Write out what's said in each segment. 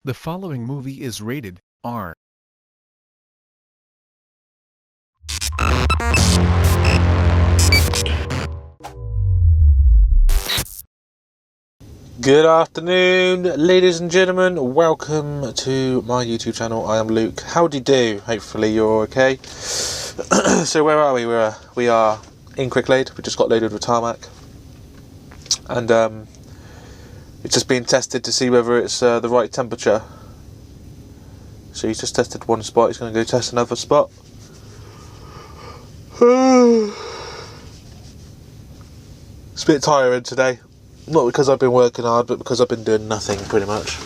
The following movie is rated R. Good afternoon, ladies and gentlemen. Welcome to my YouTube channel. I am Luke. How do you do? Hopefully you're okay. So where are we? We are in Cricklade. We just got loaded with tarmac, and it's just being tested to see whether it's the right temperature. So he's just tested one spot. He's going to go test another spot. It's a bit tiring today. Not because I've been working hard, but because I've been doing nothing, pretty much.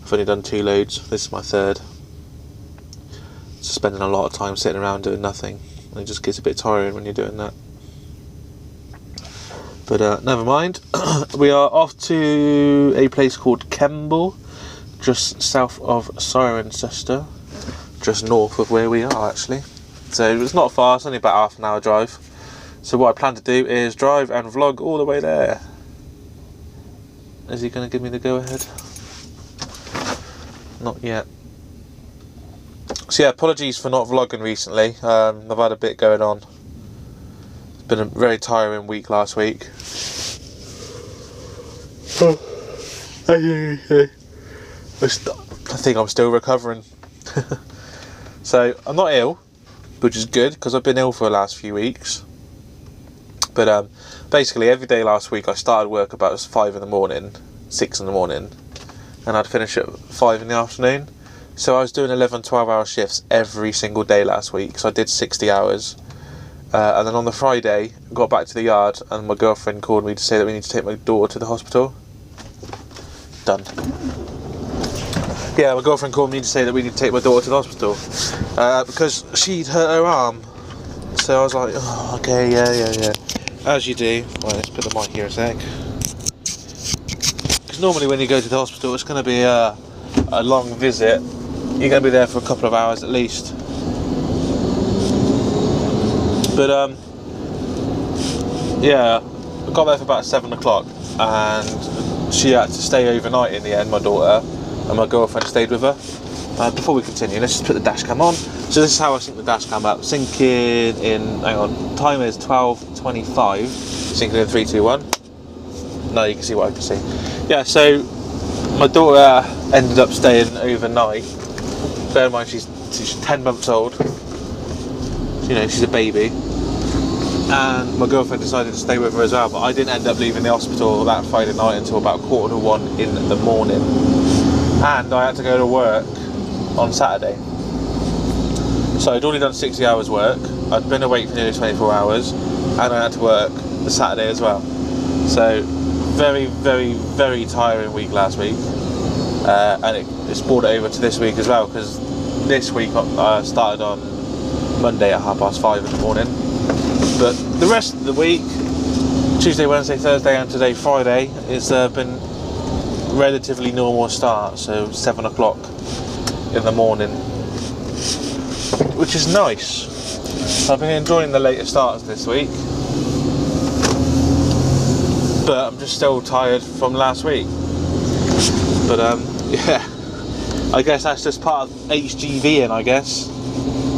I've only done 2 loads. This is my third. Just spending a lot of time sitting around doing nothing. And it just gets a bit tiring when you're doing that. But never mind. We are off to a place called Kemble, just south of Cirencester. Just north of where we are, actually. So it's not far, it's only about half an hour drive. So what I plan to do is drive and vlog all the way there. Is he going to give me the go-ahead? Not yet. So yeah, apologies for not vlogging recently. I've had a bit going on. It's been a very tiring week last week. I think I'm still recovering. So I'm not ill, which is good because I've been ill for the last few weeks. But basically every day last week I started work about 5 in the morning, 6 in the morning, and I'd finish at 5 in the afternoon. So I was doing 11-12 hour shifts every single day last week, so I did 60 hours. And then on the Friday, I got back to the yard and my girlfriend called me to say that we need to take my daughter to the hospital. Done. Yeah, my girlfriend called me to say that we need to take my daughter to the hospital because she'd hurt her arm. So I was like, oh, okay, yeah. As you do. Right, let's put the mic here a sec. Because normally when you go to the hospital, it's going to be a long visit. You're going to be there for a couple of hours at least. But yeah, I got there for about 7 o'clock, and she had to stay overnight in the end, my daughter, and my girlfriend stayed with her. Before we continue, let's just put the dash cam on. So this is how I sync the dash cam up. Syncing in, hang on, time is 12:25. Syncing in 3, 2, 1. Now you can see what I can see. Yeah, so my daughter ended up staying overnight. Bear in mind she's 10 months old. You know, she's a baby. And my girlfriend decided to stay with her as well, but I didn't end up leaving the hospital that Friday night until about 1:45 in the morning. And I had to go to work on Saturday. So I'd already done 60 hours work, I'd been awake for nearly 24 hours, and I had to work the Saturday as well. So very, very, very tiring week last week, and it's brought it over to this week as well, because this week I started on Monday at 5:30 in the morning. But the rest of the week, Tuesday, Wednesday, Thursday and today Friday, it's been relatively normal start, so 7 o'clock in the morning, which is nice. I've been enjoying the later starts this week, but I'm just still tired from last week. But yeah, I guess that's just part of HGVing, I guess.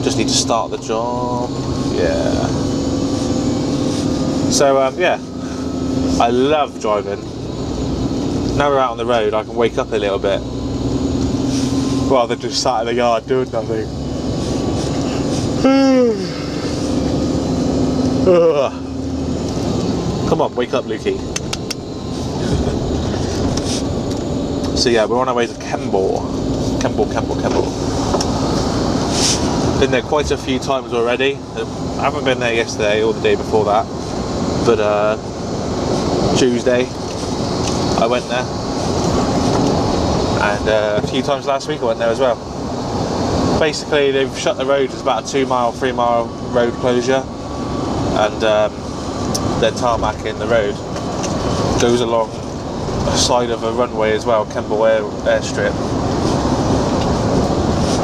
Just need to start the job. Yeah. So yeah, I love driving. Now we're out on the road, I can wake up a little bit rather than just sat in the yard doing nothing. Come on, wake up, Lukey. So yeah, we're on our way to Kemble. Been there quite a few times already. I haven't been there yesterday or the day before that, but Tuesday I went there, and a few times last week I went there as well. Basically they've shut the road. It's about a 2-mile, 3-mile road closure, and they're tarmacking the road. Goes along the side of a runway as well, Kemble Airstrip.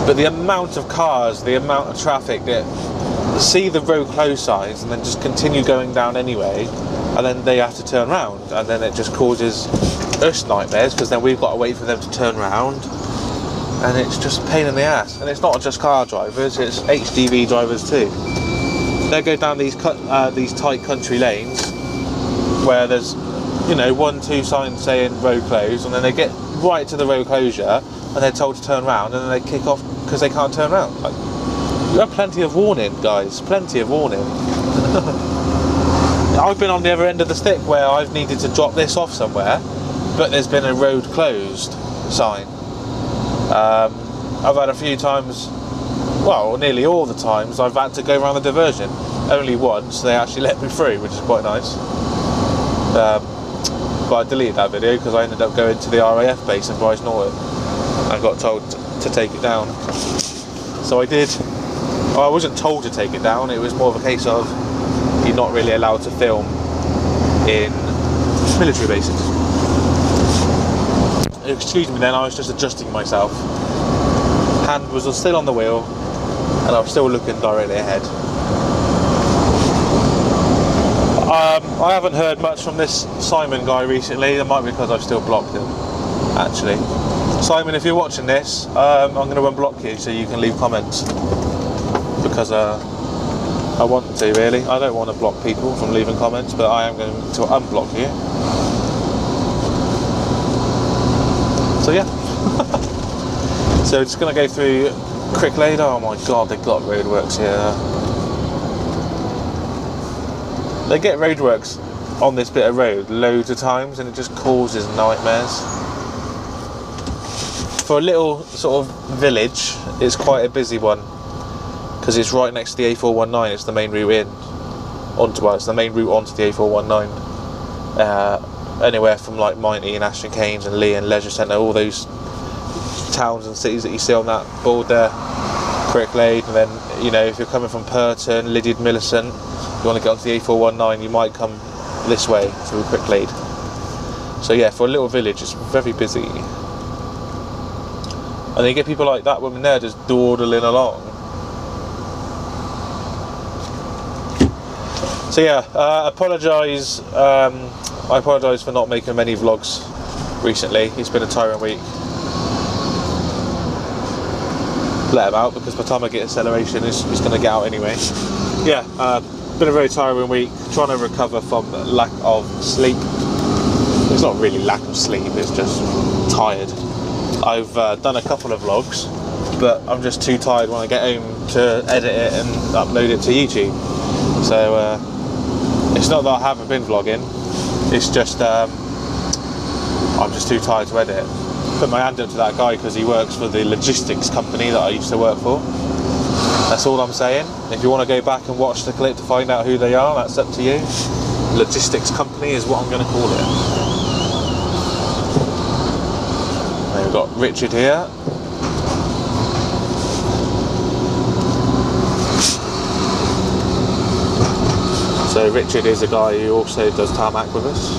But the amount of cars, the amount of traffic that see the road closed signs and then just continue going down anyway, and then they have to turn around, and then it just causes us nightmares, because then we've got to wait for them to turn around, and it's just a pain in the ass. And it's not just car drivers, it's HGV drivers too. They go down these tight country lanes where there's, you know, 1-2 signs saying road closed, and then they get right to the road closure and they're told to turn around, and then they kick off because they can't turn around. Like, you have plenty of warning, guys, plenty of warning. I've been on the other end of the stick where I've needed to drop this off somewhere, but there's been a road closed sign. I've had a few times, well, nearly all the times, I've had to go around the diversion. Only once they actually let me through, which is quite nice. But I deleted that video because I ended up going to the RAF base in Bryce Norton and got told to take it down. So I did. Well, I wasn't told to take it down, it was more of a case of you're not really allowed to film in military bases. Excuse me then, I was just adjusting myself. Hand was still on the wheel and I was still looking directly ahead. I haven't heard much from this Simon guy recently. That might be because I've still blocked him, actually. Simon, if you're watching this, I'm going to unblock you so you can leave comments. Because I want to, really. I don't want to block people from leaving comments, but I am going to unblock you. So yeah. So it's going to go through Cricklade. Oh my god, they've got roadworks here. They get roadworks on this bit of road loads of times and it just causes nightmares. For a little sort of village, it's quite a busy one because it's right next to the A419. It's the main route in onto, well, it's the main route onto the A419. Anywhere from like Mighty and Ashton Keynes and Lee and Leisure Centre, all those towns and cities that you see on that board there, Cricklade. And then, you know, if you're coming from Purton, Lydiard, Millicent, you want to get onto the A419, you might come this way through Cricklade. So yeah, for a little village, it's very busy. And then you get people like that woman there just dawdling along. So yeah, I apologise for not making many vlogs recently. It's been a tiring week. Let him out because by the time I get acceleration, it's going to get out anyway. Yeah, been a very tiring week, trying to recover from lack of sleep. It's not really lack of sleep, it's just tired. I've done a couple of vlogs, but I'm just too tired when I get home to edit it and upload it to YouTube. So it's not that I haven't been vlogging, it's just I'm just too tired to edit. Put my hand up to that guy because he works for the logistics company that I used to work for. That's all I'm saying. If you want to go back and watch the clip to find out who they are, that's up to you. Logistics company is what I'm going to call it. And we've got Richard here. So Richard is a guy who also does tarmac with us.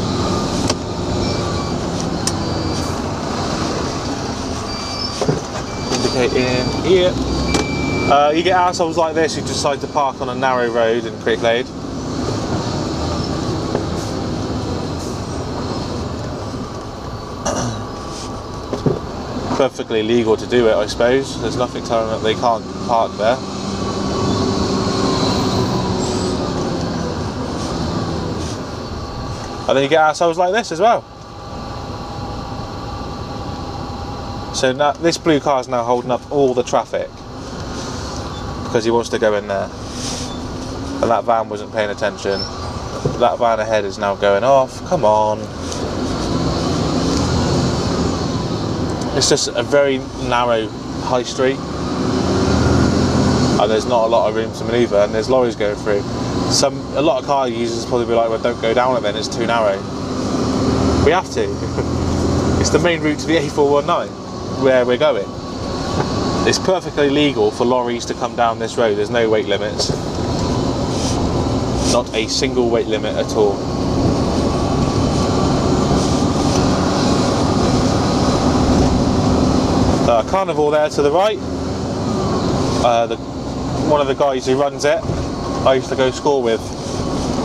Indicating here. You get assholes like this who decide to park on a narrow road in Cricklade. Perfectly legal to do it, I suppose. There's nothing telling them that they can't park there. And then you get assholes like this as well. So now, this blue car is now holding up all the traffic because he wants to go in there. And that van wasn't paying attention. That van ahead is now going off. Come on. It's just a very narrow high street. And there's not a lot of room to manoeuvre, and there's lorries going through. A lot of car users probably be like, well, don't go down it then, it's too narrow. We have to. It's the main route to the A419 where we're going. It's perfectly legal for lorries to come down this road. There's no weight limits. Not a single weight limit at all. Carnival there to the right. One of the guys who runs it, I used to go to school with,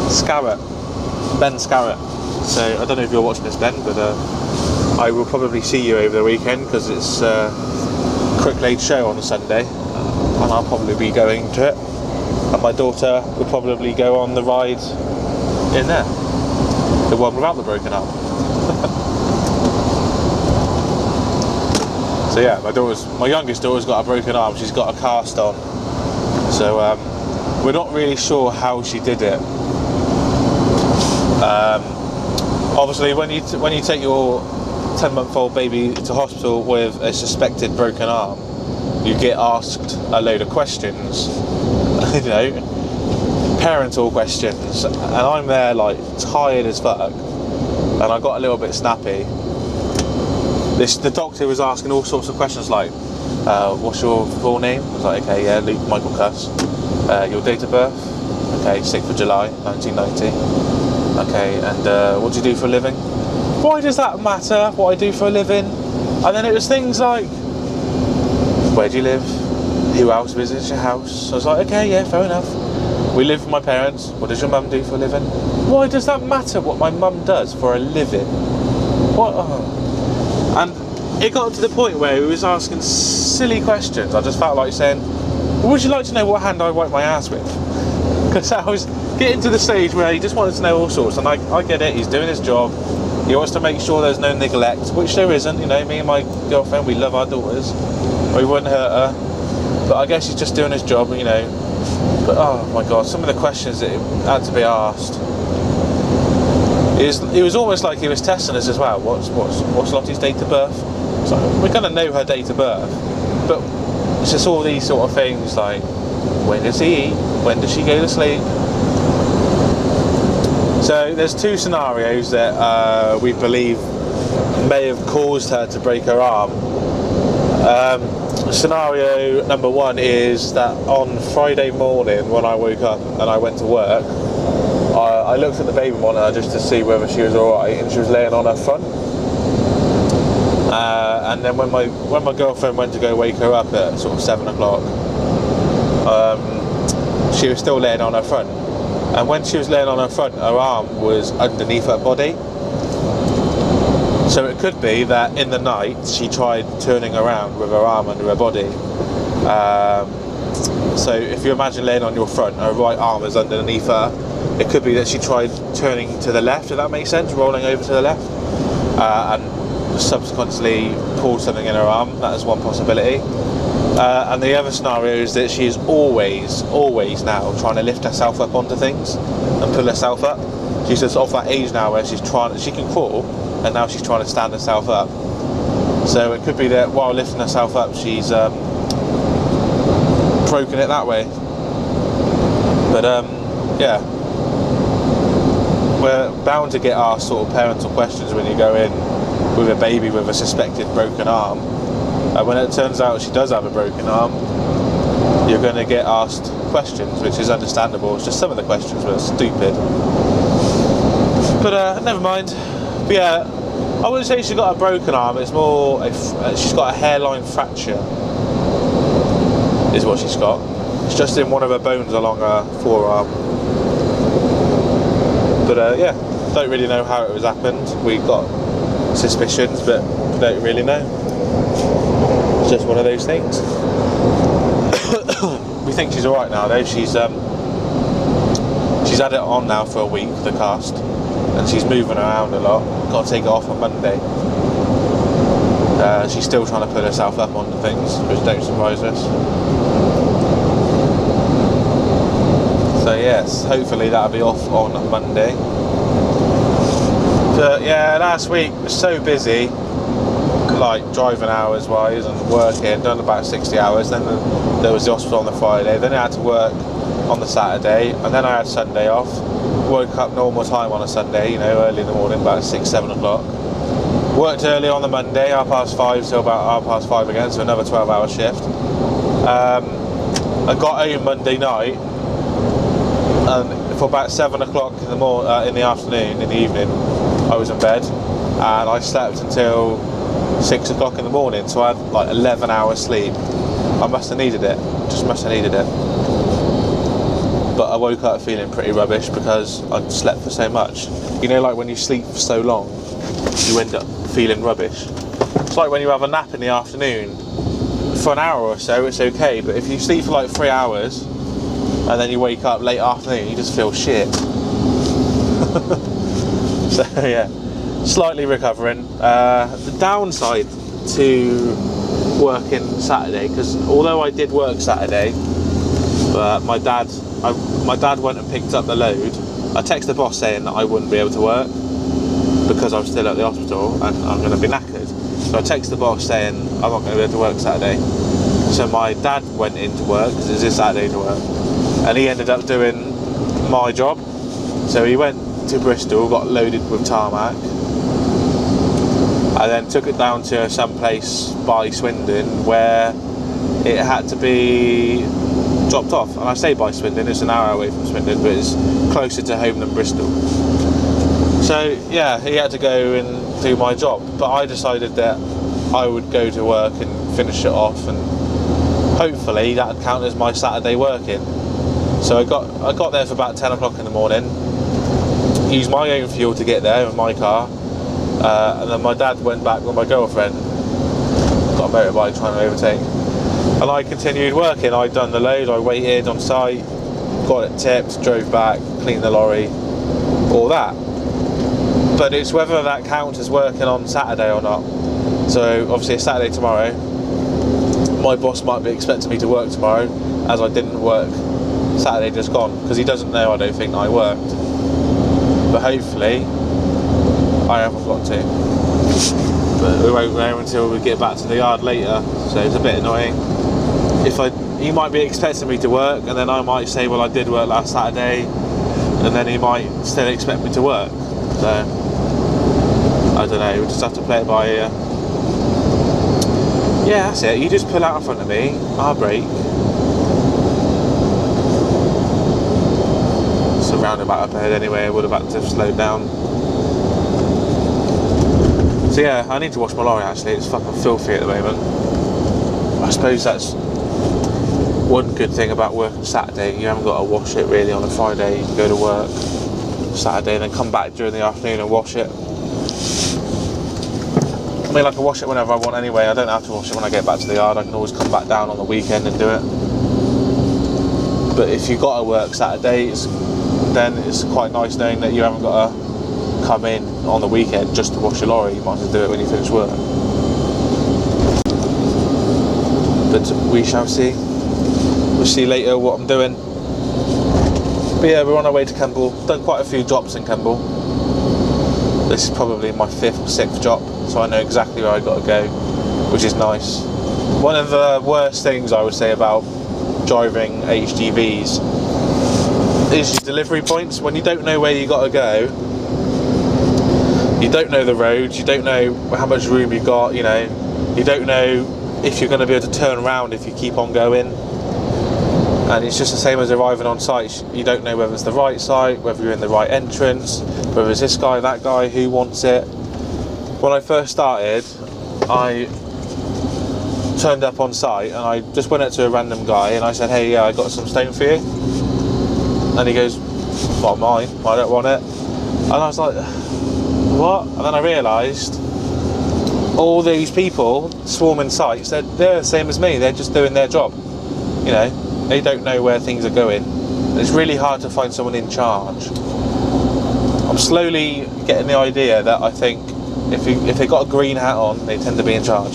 Scarrett, Ben Scarrett. So I don't know if you're watching this, Ben, but I will probably see you over the weekend because it's quick late show on a Sunday, and I'll probably be going to it. And my daughter would probably go on the ride in there, the one without the broken arm. So yeah, my youngest daughter's got a broken arm. She's got a cast on. So we're not really sure how she did it. Obviously, when you take your 10-month-old baby to hospital with a suspected broken arm, you get asked a load of questions, you know, parental questions, and I'm there like tired as fuck, and I got a little bit snappy. The doctor was asking all sorts of questions like, what's your full name? I was like, okay, yeah, Luke Michael Cuss. Your date of birth? Okay, 6th of July, 1990. Okay, and what do you do for a living? Why does that matter, what I do for a living? And then it was things like, where do you live? Who else visits your house? I was like, okay, yeah, fair enough. We live with my parents. What does your mum do for a living? Why does that matter what my mum does for a living? What? Oh. And it got to the point where he was asking silly questions. I just felt like saying, would you like to know what hand I wipe my ass with? Because I was getting to the stage where he just wanted to know all sorts, and I get it, he's doing his job, he wants to make sure there's no neglect, which there isn't, you know, me and my girlfriend, we love our daughters, we wouldn't hurt her, but I guess he's just doing his job, you know. But oh my god, some of the questions that had to be asked, it was almost like he was testing us as well. What's Lottie's date of birth? So we're going to know her date of birth, but it's just all these sort of things like, when does he eat? When does she go to sleep? So there's two scenarios that we believe may have caused her to break her arm. Scenario number one is that on Friday morning when I woke up and I went to work, I looked at the baby monitor just to see whether she was alright, and she was laying on her front. And then when my girlfriend went to go wake her up at sort of 7 o'clock, she was still laying on her front. And when she was laying on her front, her arm was underneath her body. So it could be that in the night she tried turning around with her arm under her body. So if you imagine laying on your front, her right arm is underneath her. It could be that she tried turning to the left, if that makes sense, rolling over to the left, and subsequently pulled something in her arm. That is one possibility. And the other scenario is that she is always now trying to lift herself up onto things and pull herself up. She's just off that age now where she can crawl, and now she's trying to stand herself up. So it could be that while lifting herself up, she's broken it that way. But yeah, we're bound to get asked sort of parental questions when you go in with a baby with a suspected broken arm. When it turns out she does have a broken arm, you're going to get asked questions, which is understandable. It's just some of the questions were stupid. But never mind. But yeah, I wouldn't say she's got a broken arm. It's more she's got a hairline fracture, is what she's got. It's just in one of her bones along her forearm. But yeah, don't really know how it was happened. We got suspicions, but don't really know. It's just one of those things. We think she's alright now though. She's had it on now for a week, the cast, and she's moving around a lot. Got to take it off on Monday. She's still trying to put herself up onto things, which don't surprise us. So yes, hopefully that'll be off on Monday. But yeah, last week was so busy, like driving hours wise and working, done about 60 hours. Then there was the hospital on the Friday, then I had to work on the Saturday, and then I had Sunday off. Woke up normal time on a Sunday, you know, early in the morning, about 6-7 o'clock. Worked early on the Monday, 5:30 till about 5:30 again, so another 12-hour shift. I got home Monday night, and for about 7 o'clock in the afternoon, in the evening, I was in bed, and I slept until 6 o'clock in the morning, so I had like 11 hours sleep. I must have needed it, just must have needed it. But I woke up feeling pretty rubbish because I'd slept for so much. You know, like when you sleep for so long, you end up feeling rubbish. It's like when you have a nap in the afternoon for an hour or so, it's okay. But if you sleep for like 3 hours and then you wake up late afternoon, you just feel shit. So yeah, slightly recovering. The downside to working Saturday, because although I did work Saturday, but my dad went and picked up the load. I texted the boss saying that I wouldn't be able to work because I'm still at the hospital and I'm going to be knackered. So I texted the boss saying I'm not going to be able to work Saturday. So my dad went into work, because it's his Saturday to work, and he ended up doing my job. So he went to Bristol, got loaded with tarmac, and then took it down to some place by Swindon where it had to be dropped off. And I say by Swindon, it's an hour away from Swindon, but it's closer to home than Bristol. So yeah, he had to go and do my job, but I decided that I would go to work and finish it off, and hopefully that would count as my Saturday working. So I got there for about 10 o'clock in the morning, used my own fuel to get there with my car, and then my dad went back with my girlfriend, got a motorbike trying to overtake, and I continued working. I'd done the load, I waited on site, got it tipped, drove back, cleaned the lorry, all that. But it's whether that counts as working on Saturday or not. So obviously it's Saturday tomorrow. My boss might be expecting me to work tomorrow, as I didn't work Saturday just gone, because he doesn't know, I don't think, that I worked. But hopefully I haven't got to. But we won't know until we get back to the yard later, so it's a bit annoying. He might be expecting me to work, and then I might say, well, I did work last Saturday, and then he might still expect me to work. So I don't know, we'll just have to play it by ear. Yeah, that's it. You just pull out in front of me, I'll brake. It's a roundabout up ahead anyway, I would have had to have slowed down. So yeah, I need to wash my lorry actually, it's fucking filthy at the moment. I suppose that's one good thing about working Saturday, you haven't got to wash it really on a Friday. You can go to work Saturday and then come back during the afternoon and wash it. I mean, I can wash it whenever I want anyway. I don't have to wash it when I get back to the yard. I can always come back down on the weekend and do it. But if you've got to work Saturdays, then it's quite nice knowing that you haven't got to come in on the weekend just to wash your lorry. You might as well do it when you finish work. But we shall see. We'll see later what I'm doing. But yeah, we're on our way to Kemble. Done quite a few drops in Kemble. This is probably my 5th or 6th drop, so I know exactly where I got to go, which is nice. One of the worst things I would say about driving HGVs is your delivery points. When you don't know where you got to go, you don't know the roads, you don't know how much room you got, you know, you don't know if you're going to be able to turn around if you keep on going. And it's just the same as arriving on site. You don't know whether it's the right site, whether you're in the right entrance, whether it's this guy, that guy, who wants it. When I first started, I turned up on site and I just went up to a random guy and I said, hey, yeah, I got some stone for you. And he goes, not mine, I don't want it. And I was like, what? And then I realised all these people swarming sites, they're the same as me, they're just doing their job. You know, they don't know where things are going. It's really hard to find someone in charge. I'm slowly getting the idea that I think if they've got a green hat on, they tend to be in charge.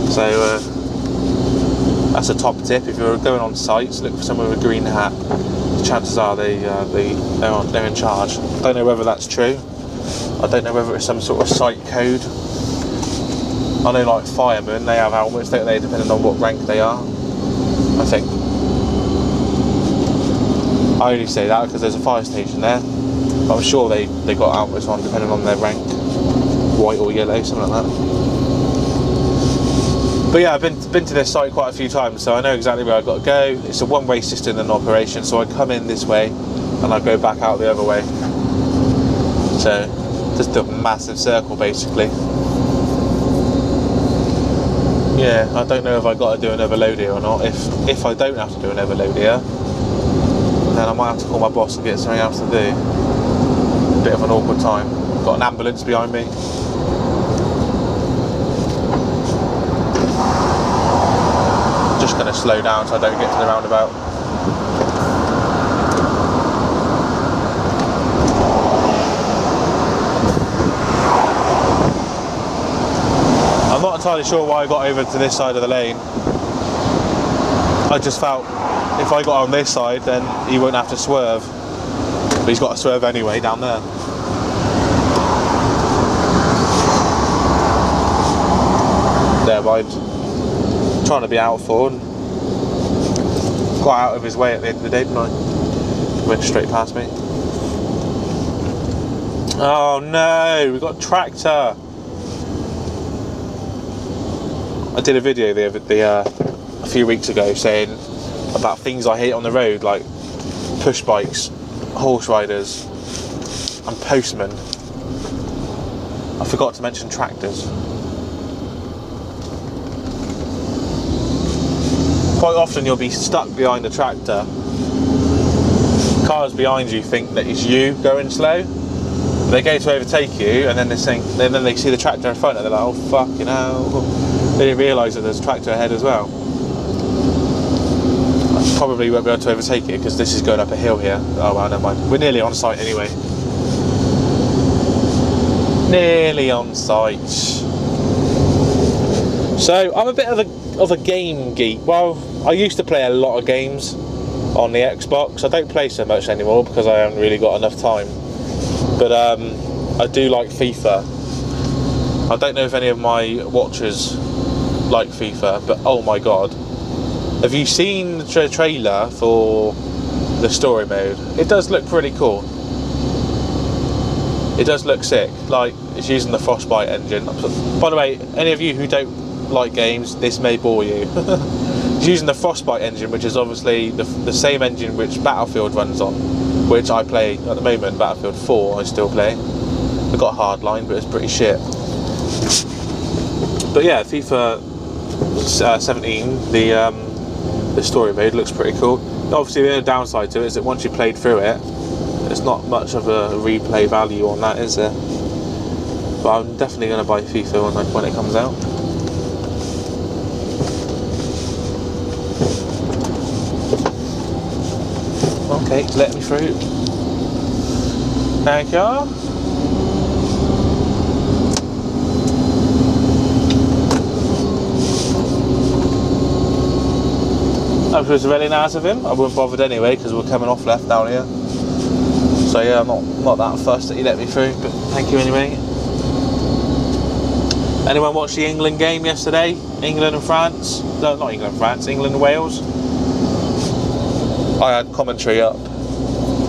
So that's a top tip. If you're going on sites, look for someone with a green hat. Chances are they're in charge. I don't know whether that's true. I don't know whether it's some sort of site code. I know, like firemen, they have helmets, don't they, depending on what rank they are, I think. I only say that because there's a fire station there. But I'm sure they got helmets on depending on their rank. White or yellow, something like that. But yeah, I've been to this site quite a few times, so I know exactly where I've got to go. It's a one-way system in operation, so I come in this way and I go back out the other way. So, just a massive circle basically. Yeah, I don't know if I got to do another load here or not. If I don't have to do another load here, then I might have to call my boss and get something else to do. A bit of an awkward time. Got an ambulance behind me. going to slow down so I don't get to the roundabout. I'm not entirely sure why I got over to this side of the lane. I just felt if I got on this side then he won't have to swerve. But he's got to swerve anyway down there. There, mind. Trying to be out for and got out of his way at the end of the day, didn't I? Went straight past me. Oh no, we got a tractor. I did a video a few weeks ago saying about things I hate on the road, like push bikes, horse riders and postmen. I forgot to mention tractors. Quite often you'll be stuck behind a tractor. Cars behind you think that it's you going slow. They go to overtake you and then they see the tractor in front and they're like, oh fucking hell. They didn't realise that there's a tractor ahead as well. I probably won't be able to overtake it because this is going up a hill here. Oh well, never mind. We're nearly on site anyway. Nearly on site. So I'm a bit of a game geek. Well, I used to play a lot of games on the Xbox. I don't play so much anymore because I haven't really got enough time. But I do like FIFA. I don't know if any of my watchers like FIFA, but oh my god. Have you seen the trailer for the story mode? It does look pretty cool. It does look sick. Like, it's using the Frostbite engine. By the way, any of you who don't like games, this may bore you. It's using the Frostbite engine, which is obviously the same engine which Battlefield runs on, which I play at the moment. Battlefield 4 I still play. I've got Hardline, but it's pretty shit. But yeah, FIFA 17, the story mode looks pretty cool. Obviously the only downside to it is that once you played through it, there's not much of a replay value on that, is there? But I'm definitely going to buy FIFA when it comes out. Okay, let me through. Thank you. That was really nice of him. I wouldn't bothered anyway because we're coming off left down here. So yeah, I'm not that fussed that he let me through, but thank you anyway. Anyone watch the England game yesterday? England and France? No, not England and France, England and Wales. I had commentary up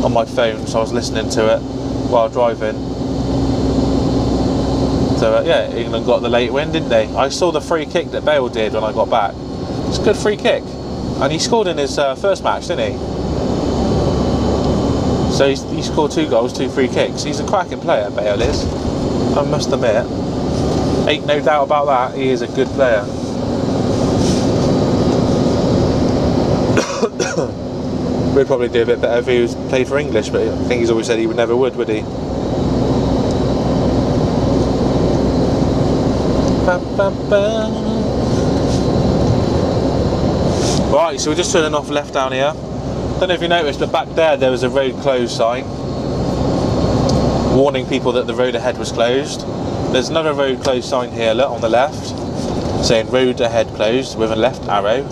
on my phone, so I was listening to it while driving. So yeah, England got the late win, didn't they? I saw the free kick that Bale did when I got back. It's a good free kick. And he scored in his first match, didn't he? So he scored 2 goals, 2 free kicks. He's a cracking player, Bale is. I must admit. Ain't no doubt about that, he is a good player. We'd probably do a bit better if he was played for English, but I think he's always said he never would he? Right, so we're just turning off left down here. Don't know if you noticed, but back there was a road closed sign warning people that the road ahead was closed. There's another road closed sign here, look, on the left, saying road ahead closed with a left arrow.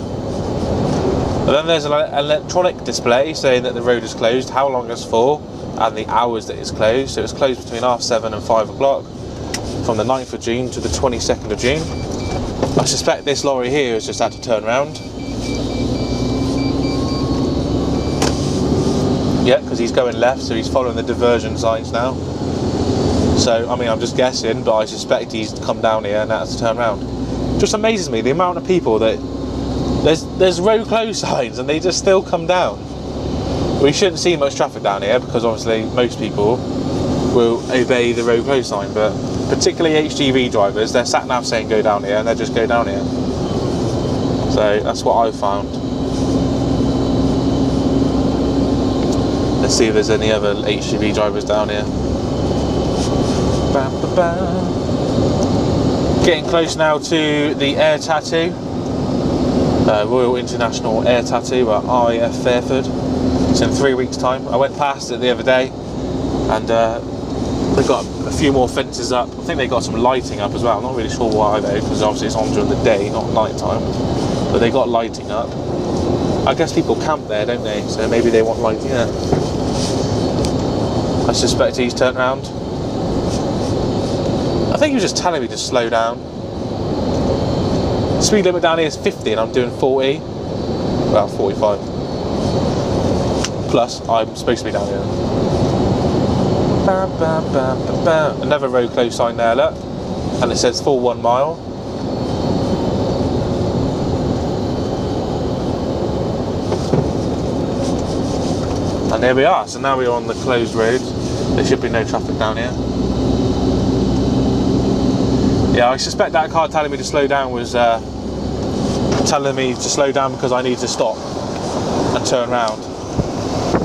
And then there's an electronic display saying that the road is closed, how long it's for, and the hours that it's closed. So it's closed between 7:30 and 5 o'clock from the 9th of June to the 22nd of June. I suspect this lorry here has just had to turn around. Yeah, because he's going left, so he's following the diversion signs now. So, I mean, I'm just guessing, but I suspect he's come down here and has to turn around. Just amazes me, the amount of people that... There's road closed signs and they just still come down. We shouldn't see much traffic down here because obviously most people will obey the road closed sign, but particularly HGV drivers, they're sat nav saying go down here and they just go down here. So that's what I've found. Let's see if there's any other HGV drivers down here. Ba, ba, ba. Getting close now to the air tattoo. Royal International Air Tattoo at RAF Fairford. It's in 3 weeks' time. I went past it the other day, and they've got a few more fences up. I think they got some lighting up as well. I'm not really sure why though, because obviously it's on during the day, not night time. But they got lighting up. I guess people camp there, don't they? So maybe they want lighting there. I suspect he's turned around. I think he was just telling me to slow down. The speed limit down here is 50 and I'm doing 40. Well, 45. Plus, I'm supposed to be down here. Bam, bam, bam, bam, bam. Another road close sign there, look. And it says full 1 mile. And there we are. So now we're on the closed road. There should be no traffic down here. Yeah, I suspect that car telling me to slow down was telling me to slow down because I need to stop and turn around,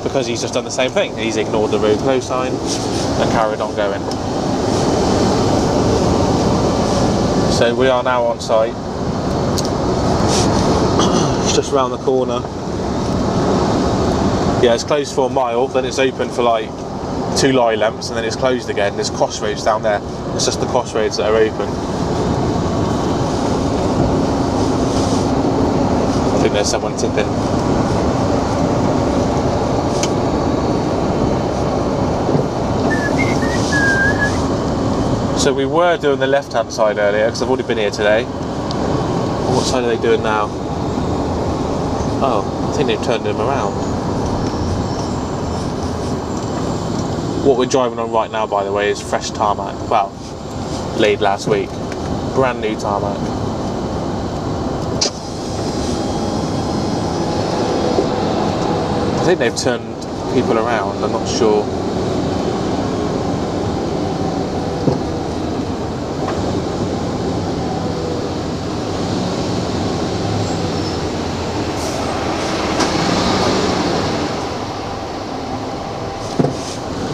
because he's just done the same thing. He's ignored the road close sign and carried on going. So we are now on site. It's just around the corner. Yeah, it's closed for a mile, then it's open for like 2 lorry lengths, and then it's closed again. There's crossroads down there. It's just the crossroads that are open. I think there's someone tipping. So we were doing the left-hand side earlier, because I've already been here today. What side are they doing now? Oh, I think they've turned them around. What we're driving on right now, by the way, is fresh tarmac. Well, laid last week. Brand new tarmac. I think they've turned people around, I'm not sure.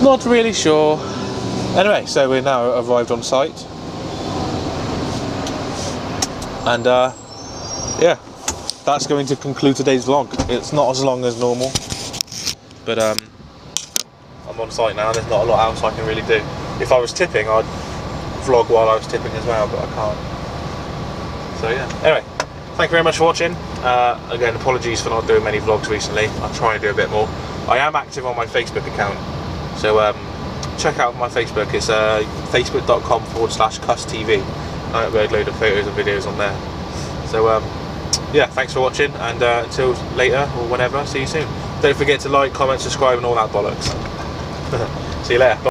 Not really sure. Anyway, so we're now arrived on site, and yeah, that's going to conclude today's vlog. It's not as long as normal, but I'm on site now. There's not a lot else I can really do. If I was tipping, I'd vlog while I was tipping as well, but I can't. So yeah. Anyway, thank you very much for watching. Again, apologies for not doing many vlogs recently. I'll try and do a bit more. I am active on my Facebook account. So check out my Facebook. It's facebook.com/CussTV. I upload a load of photos and videos on there. So yeah, thanks for watching, and until later or whenever, see you soon. Don't forget to like, comment, subscribe and all that bollocks. See you later. Bye.